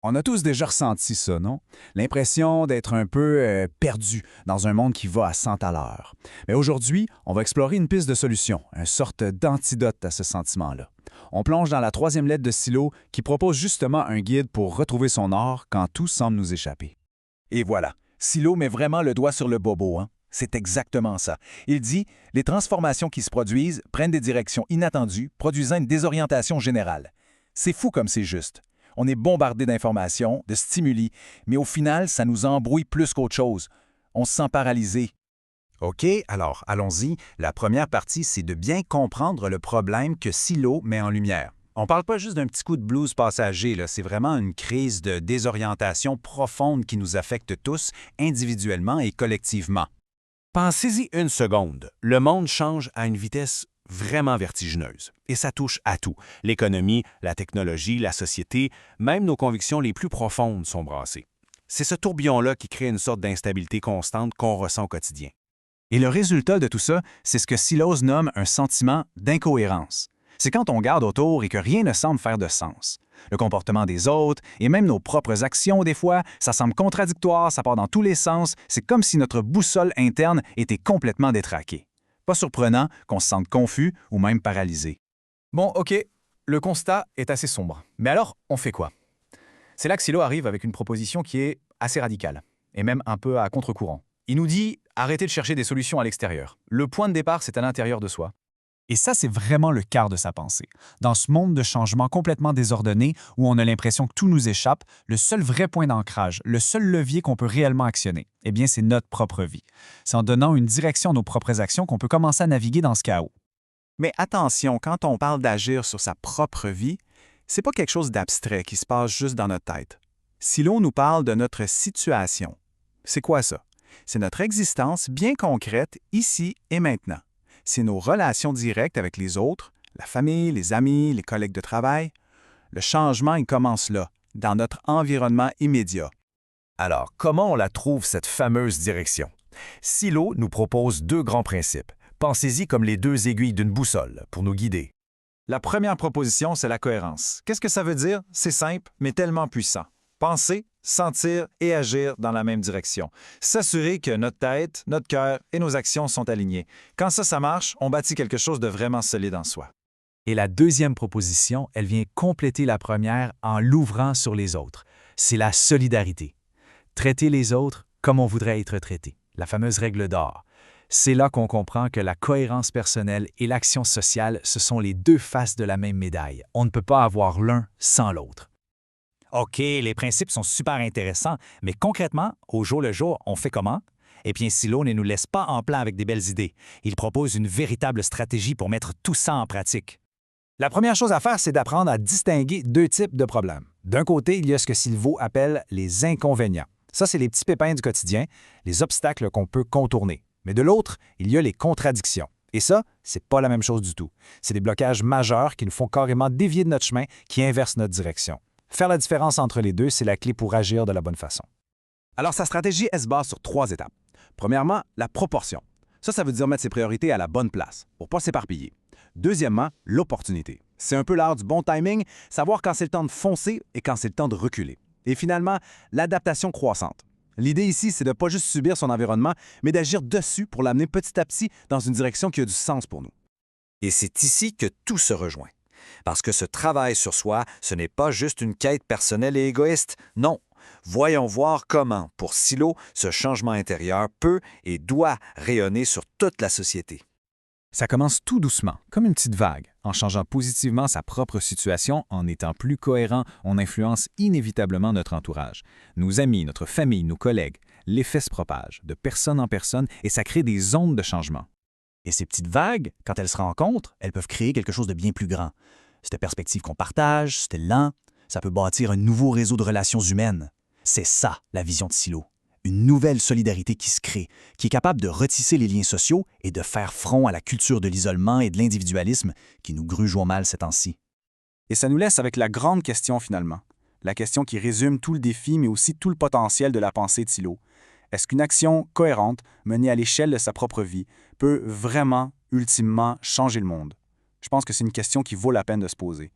On a tous déjà ressenti ça, non? L'impression d'être un peu perdu dans un monde qui va à 100 à l'heure. Mais aujourd'hui, on va explorer une piste de solution, une sorte d'antidote à ce sentiment-là. On plonge dans la troisième lettre de Silo qui propose justement un guide pour retrouver son or quand tout semble nous échapper. Et voilà, Silo met vraiment le doigt sur le bobo, hein? C'est exactement ça. Il dit « Les transformations qui se produisent prennent des directions inattendues, produisant une désorientation générale. » C'est fou comme c'est juste. On est bombardé d'informations, de stimuli, mais au final, ça nous embrouille plus qu'autre chose. On se sent paralysé. OK, alors allons-y. La première partie, c'est de bien comprendre le problème que Silo met en lumière. On ne parle pas juste d'un petit coup de blues passager, là. C'est vraiment une crise de désorientation profonde qui nous affecte tous, individuellement et collectivement. Pensez-y une seconde. Le monde change à une vitesse vraiment vertigineuse. Et ça touche à tout. L'économie, la technologie, la société, même nos convictions les plus profondes sont brassées. C'est ce tourbillon-là qui crée une sorte d'instabilité constante qu'on ressent au quotidien. Et le résultat de tout ça, c'est ce que Silos nomme un sentiment d'incohérence. C'est quand on regarde autour et que rien ne semble faire de sens. Le comportement des autres et même nos propres actions, des fois, ça semble contradictoire, ça part dans tous les sens. C'est comme si notre boussole interne était complètement détraquée. Pas surprenant qu'on se sente confus ou même paralysé. Bon, ok, le constat est assez sombre. Mais alors, on fait quoi? C'est là que Silo arrive avec une proposition qui est assez radicale, et même un peu à contre-courant. Il nous dit « arrêtez de chercher des solutions à l'extérieur. Le point de départ, c'est à l'intérieur de soi. » Et ça, c'est vraiment le quart de sa pensée. Dans ce monde de changement complètement désordonné, où on a l'impression que tout nous échappe, le seul vrai point d'ancrage, le seul levier qu'on peut réellement actionner, eh bien, c'est notre propre vie. C'est en donnant une direction à nos propres actions qu'on peut commencer à naviguer dans ce chaos. Mais attention, quand on parle d'agir sur sa propre vie, c'est pas quelque chose d'abstrait qui se passe juste dans notre tête. Silo nous parle de notre situation. C'est quoi ça? C'est notre existence bien concrète ici et maintenant. C'est nos relations directes avec les autres, la famille, les amis, les collègues de travail. Le changement, il commence là, dans notre environnement immédiat. Alors, comment on la trouve, cette fameuse direction? Silo nous propose deux grands principes. Pensez-y comme les deux aiguilles d'une boussole pour nous guider. La première proposition, c'est la cohérence. Qu'est-ce que ça veut dire? C'est simple, mais tellement puissant. Penser, sentir et agir dans la même direction. S'assurer que notre tête, notre cœur et nos actions sont alignés. Quand ça marche, on bâtit quelque chose de vraiment solide en soi. Et la deuxième proposition, elle vient compléter la première en l'ouvrant sur les autres. C'est la solidarité. Traiter les autres comme on voudrait être traité. La fameuse règle d'or. C'est là qu'on comprend que la cohérence personnelle et l'action sociale, ce sont les deux faces de la même médaille. On ne peut pas avoir l'un sans l'autre. OK, les principes sont super intéressants, mais concrètement, au jour le jour, on fait comment? Eh bien, Silo ne nous laisse pas en plan avec des belles idées. Il propose une véritable stratégie pour mettre tout ça en pratique. La première chose à faire, c'est d'apprendre à distinguer deux types de problèmes. D'un côté, il y a ce que Silvo appelle les inconvénients. Ça, c'est les petits pépins du quotidien, les obstacles qu'on peut contourner. Mais de l'autre, il y a les contradictions. Et ça, c'est pas la même chose du tout. C'est des blocages majeurs qui nous font carrément dévier de notre chemin, qui inversent notre direction. Faire la différence entre les deux, c'est la clé pour agir de la bonne façon. Alors, sa stratégie, elle se base sur 3 étapes. Premièrement, la proportion. Ça veut dire mettre ses priorités à la bonne place, pour ne pas s'éparpiller. Deuxièmement, l'opportunité. C'est un peu l'art du bon timing, savoir quand c'est le temps de foncer et quand c'est le temps de reculer. Et finalement, l'adaptation croissante. L'idée ici, c'est de ne pas juste subir son environnement, mais d'agir dessus pour l'amener petit à petit dans une direction qui a du sens pour nous. Et c'est ici que tout se rejoint. Parce que ce travail sur soi, ce n'est pas juste une quête personnelle et égoïste. Non. Voyons voir comment, pour Silo, ce changement intérieur peut et doit rayonner sur toute la société. Ça commence tout doucement, comme une petite vague. En changeant positivement sa propre situation, en étant plus cohérent, on influence inévitablement notre entourage. Nos amis, notre famille, nos collègues. L'effet se propage, de personne en personne, et ça crée des ondes de changement. Et ces petites vagues, quand elles se rencontrent, elles peuvent créer quelque chose de bien plus grand. Cette perspective qu'on partage, cet élan, ça peut bâtir un nouveau réseau de relations humaines. C'est ça, la vision de Silo. Une nouvelle solidarité qui se crée, qui est capable de retisser les liens sociaux et de faire front à la culture de l'isolement et de l'individualisme qui nous gruge au mal ces temps-ci. Et ça nous laisse avec la grande question finalement. La question qui résume tout le défi, mais aussi tout le potentiel de la pensée de Silo. Est-ce qu'une action cohérente, menée à l'échelle de sa propre vie, peut vraiment, ultimement, changer le monde? Je pense que c'est une question qui vaut la peine de se poser.